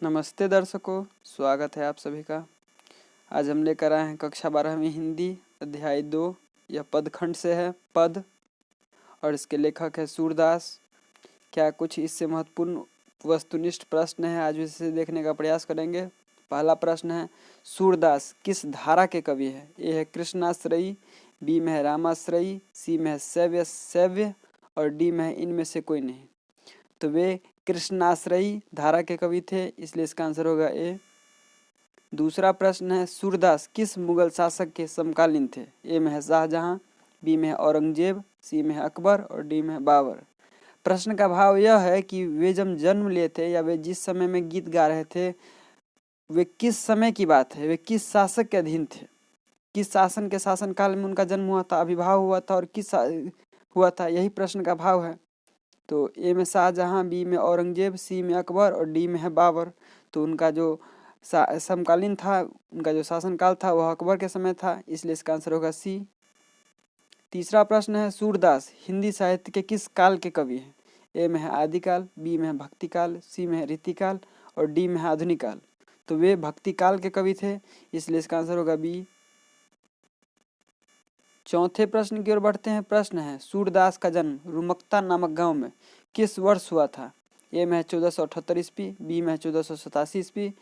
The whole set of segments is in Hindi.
नमस्ते दर्शकों, स्वागत है आप सभी का। आज हम लेकर आए हैं कक्षा 12वीं हिंदी अध्याय 2। यह पदखंड से है पद और इसके लेखक है सूरदास। क्या कुछ इससे महत्वपूर्ण वस्तुनिष्ठ प्रश्न है, आज इसे देखने का प्रयास करेंगे। पहला प्रश्न है, सूरदास किस धारा के कवि है? ए है कृष्णाश्रयी, बी में है रामाश्रयी, सी में है शैव्य और डी में है इनमें से कोई नहीं। तो वे कृष्णाश्रयी धारा के कवि थे, इसलिए इसका आंसर होगा ए। दूसरा प्रश्न है, सूरदास किस मुगल शासक के समकालीन थे? ए में है शाहजहां, बी में है औरंगजेब, सी में है अकबर और डी में है बाबर। प्रश्न का भाव यह है कि वे जब जन्म लिए थे या वे जिस समय में गीत गा रहे थे, वे किस समय की बात है, वे किस शासक के अधीन थे, किस शासन के शासनकाल में उनका जन्म हुआ था, आविर्भाव हुआ था और किस हुआ था, यही प्रश्न का भाव है। तो ए में शाहजहां, बी में औरंगजेब, सी में अकबर और डी में है बाबर। तो उनका जो समकालीन था, उनका जो शासनकाल था वह अकबर के समय था, इसलिए इसका आंसर होगा सी। तीसरा प्रश्न है, सूरदास हिंदी साहित्य के किस काल के कवि हैं? ए में है आदिकाल, बी में है भक्तिकाल, सी में है रीतिकाल और डी में है आधुनिक काल। तो वे भक्तिकाल के कवि थे, इसलिए इसका आंसर होगा बी। चौथे प्रश्न की ओर बढ़ते हैं। प्रश्न है, सूरदास का जन्म रुमक्ता नामक गांव में किस वर्ष हुआ था? ए में है 1478 ईस्वी, बी में है 1487 ईस्वी,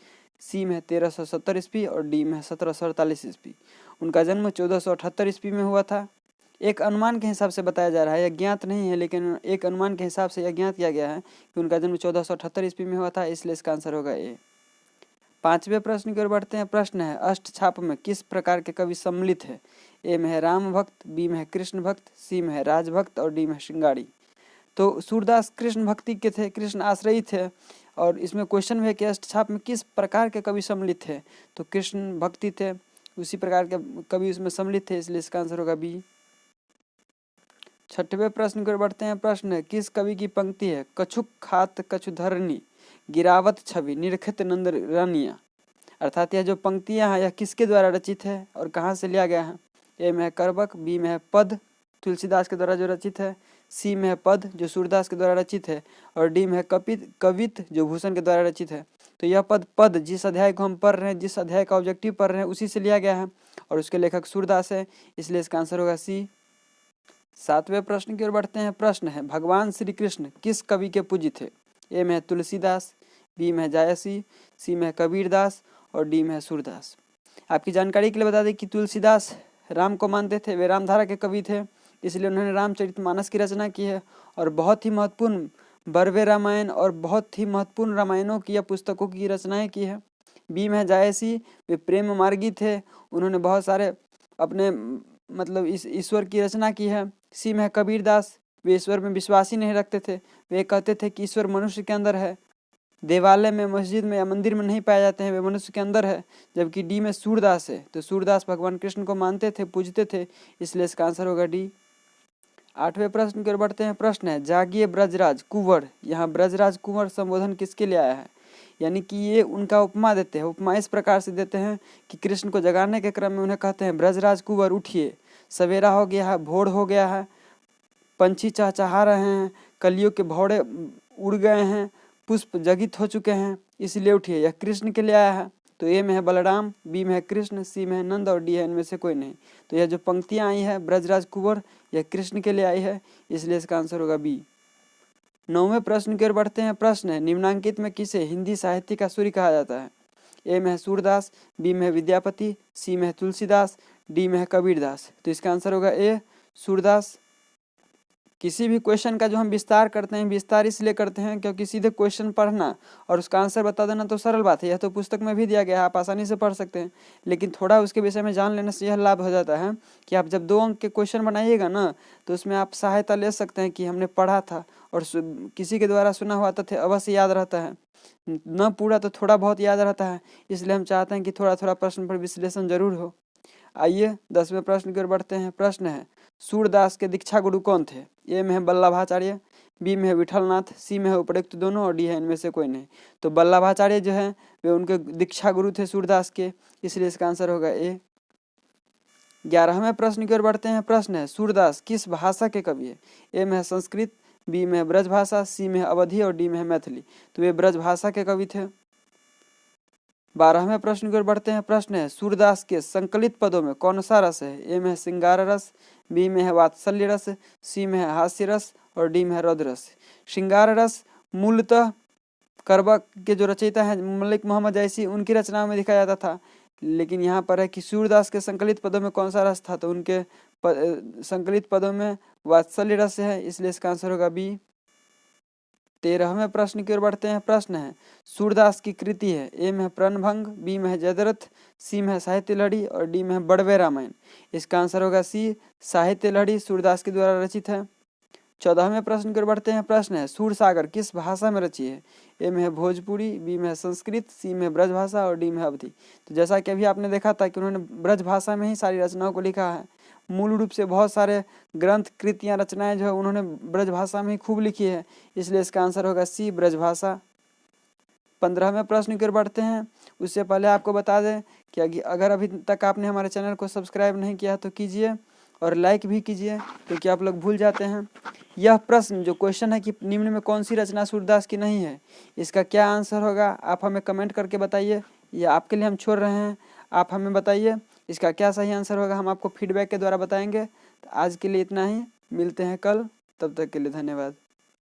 सी में है 1370 ईस्वी और डी में है 1748 ईस्वी। उनका जन्म 1478 ईस्वी में हुआ था। एक अनुमान के हिसाब से बताया जा रहा है, यह ज्ञात नहीं है, लेकिन एक अनुमान के हिसाब से यह ज्ञात किया गया है कि उनका जन्म 1478 ईस्वी में हुआ था, इसलिए इसका आंसर होगा ए। पांचवें प्रश्न की ओर बढ़ते हैं। प्रश्न है, अष्टछाप में किस प्रकार के कवि सम्मिलित है? ए में है राम भक्त, बी में है कृष्ण भक्त, सी में है राजभक्त और डी में है श्रृंगारी। तो सूरदास कृष्ण भक्ति के थे, कृष्ण आश्रयी थे और इसमें क्वेश्चन है कि अष्टछाप में किस प्रकार के कवि सम्मिलित थे? तो कृष्ण भक्ति थे, उसी प्रकार के कवि उसमें सम्मिलित थे, इसलिए इसका आंसर होगा बी। छठवें प्रश्न की ओर बढ़ते हैं। प्रश्न है, किस कवि की पंक्ति है, कछुक खात कछुधरनी गिरावत छवि निरखित नंद रानिया? अर्थात यह जो पंक्तियां हैं यह किसके द्वारा रचित है और कहाँ से लिया गया है? ए में है करबक, बी में है पद तुलसीदास के द्वारा जो रचित है, सी में है पद जो सूरदास के द्वारा रचित है और डी में है कवित जो भूषण के द्वारा रचित है। तो यह पद जिस अध्याय को हम पढ़ रहे हैं, जिस अध्याय का ऑब्जेक्टिव पढ़ रहे हैं, उसी से लिया गया है और उसके लेखक सूरदास है, इसलिए इसका आंसर होगा सी। सातवें प्रश्न की ओर बढ़ते हैं। प्रश्न है, भगवान श्री कृष्ण किस कवि के पूज्य थे? ए में है तुलसीदास, बी में है जायसी, सी में है कबीरदास और डी में है सूरदास। आपकी जानकारी के लिए बता दें कि तुलसीदास राम को मानते थे, वे रामधारा के कवि थे, इसलिए उन्होंने रामचरितमानस की रचना की है और बहुत ही महत्वपूर्ण बरवे रामायण और बहुत ही महत्वपूर्ण रामायणों की या पुस्तकों की रचनाएं की है। बी में है जायसी, वे प्रेम मार्गी थे, उन्होंने बहुत सारे अपने मतलब इस ईश्वर की रचना की है। सी में है कबीरदास, वे ईश्वर में विश्वास ही नहीं रखते थे, वे कहते थे कि ईश्वर मनुष्य के अंदर है, देवालय में, मस्जिद में या मंदिर में नहीं पाए जाते हैं, वे मनुष्य के अंदर है। जबकि डी में सूरदास है, तो सूरदास भगवान कृष्ण को मानते थे, पूजते थे, इसलिए इसका आंसर होगा डी। आठवें प्रश्न की ओर बढ़ते हैं। प्रश्न है, जागिए ब्रजराज कुंवर, यहाँ ब्रजराज कुंवर संबोधन किसके लिए आया है? यानी कि ये उनका उपमा देते हैं। उपमा इस प्रकार से देते हैं कि कृष्ण को जगाने के क्रम में उन्हें कहते हैं, ब्रजराज कुंवर उठिए, सवेरा हो गया है, भोर हो गया है, पंछी चहचहा रहे हैं, कलियों के भौड़े उड़ गए हैं, पुष्प जगित हो चुके हैं, इसलिए उठिए। यह कृष्ण के लिए आया है। तो ए में है बलराम, बी में है कृष्ण, सी में है नंद और डी है इनमें से कोई नहीं। तो यह जो पंक्तियां आई है ब्रजराज कुंवर, यह कृष्ण के लिए आई है, इसलिए इसका आंसर होगा बी। नौवें प्रश्न की ओर बढ़ते हैं। प्रश्न है, निम्नांकित में किसे हिंदी साहित्य का सूर्य कहा जाता है? ए में है सूरदास, बी में है विद्यापति, सी में है तुलसीदास, डी में है कबीरदास। तो इसका आंसर होगा ए सूरदास। किसी भी क्वेश्चन का जो हम विस्तार करते हैं, विस्तार इसलिए करते हैं क्योंकि सीधे क्वेश्चन पढ़ना और उसका आंसर बता देना तो सरल बात है, यह तो पुस्तक में भी दिया गया है, आप आसानी से पढ़ सकते हैं। लेकिन थोड़ा उसके विषय में जान लेने से यह लाभ हो जाता है कि आप जब 2 अंक के क्वेश्चन बनाइएगा ना, तो उसमें आप सहायता ले सकते हैं कि हमने पढ़ा था और किसी के द्वारा सुना हुआ तथ्य अवश्य याद रहता है, न पूरा तो थोड़ा बहुत याद रहता है, इसलिए हम चाहते हैं कि थोड़ा थोड़ा प्रश्न पर विश्लेषण जरूर हो। आइए 10वें प्रश्न की ओर बढ़ते हैं। प्रश्न है, सूरदास के दीक्षा गुरु कौन थे? ए में है वल्लभाचार्य, बी में है विठलनाथ, सी में है उपरोक्त दोनों और डी है इनमें से कोई नहीं। तो वल्लभाचार्य जो है वे उनके दीक्षा गुरु थे सूरदास के, इसलिए इसका आंसर होगा ए। 11वें प्रश्न की ओर बढ़ते हैं। प्रश्न है, सूरदास किस भाषा के कवि है? ए में है संस्कृत, बी में है ब्रज भाषा, सी में है अवधी और डी में है मैथिली। तो वे ब्रज भाषा के कवि थे। 12वें प्रश्न की ओर बढ़ते हैं। प्रश्न है सूरदास के संकलित पदों में कौन सा रस है? ए में है श्रृंगार रस, बी में है वात्सल्य रस, सी में है हास्य रस और डी में है रौद्र रस। श्रृंगार रस मूलतः करबा के जो रचयिता हैं मलिक मोहम्मद जैसी उनकी रचनाओं में दिखाया जाता था, लेकिन यहाँ पर है कि सूरदास के संकलित पदों में कौन सा रस था, तो उनके संकलित पदों में वात्सल्य रस है, इसलिए इसका आंसर होगा बी। 13वें प्रश्न की ओर बढ़ते हैं। प्रश्न है सूरदास की कृति है, ए में है प्रणभंग, बी में है जयद्रथ, सी में है साहित्य लहरी और डी में है बड़वे रामायण। इसका आंसर होगा सी, साहित्य लहरी सूरदास के द्वारा रचित है। 14वें प्रश्न की ओर बढ़ते हैं। प्रश्न है सूरसागर किस भाषा में रची है? ए में है भोजपुरी, बी में है संस्कृत, सी में ब्रज भाषा और डी में है अवधी। तो जैसा कि अभी आपने देखा था कि उन्होंने ब्रज भाषा में ही सारी रचनाओं को लिखा है। मूल रूप से बहुत सारे ग्रंथ कृतियाँ रचनाएं जो है उन्होंने ब्रज भाषा में ही खूब लिखी है, इसलिए इसका आंसर होगा सी, ब्रज भाषा। 15वें प्रश्न की ओर बढ़ते हैं। उससे पहले आपको बता दें कि अगर अभी तक आपने हमारे चैनल को सब्सक्राइब नहीं किया तो कीजिए और लाइक भी कीजिए, क्योंकि आप लोग भूल जाते हैं। यह प्रश्न जो क्वेश्चन है कि निम्न में कौन सी रचना सूरदास की नहीं है, इसका क्या आंसर होगा आप हमें कमेंट करके बताइए। ये आपके लिए हम छोड़ रहे हैं, आप हमें बताइए इसका क्या सही आंसर होगा, हम आपको फीडबैक के द्वारा बताएंगे। तो आज के लिए इतना ही, मिलते हैं कल, तब तक के लिए धन्यवाद।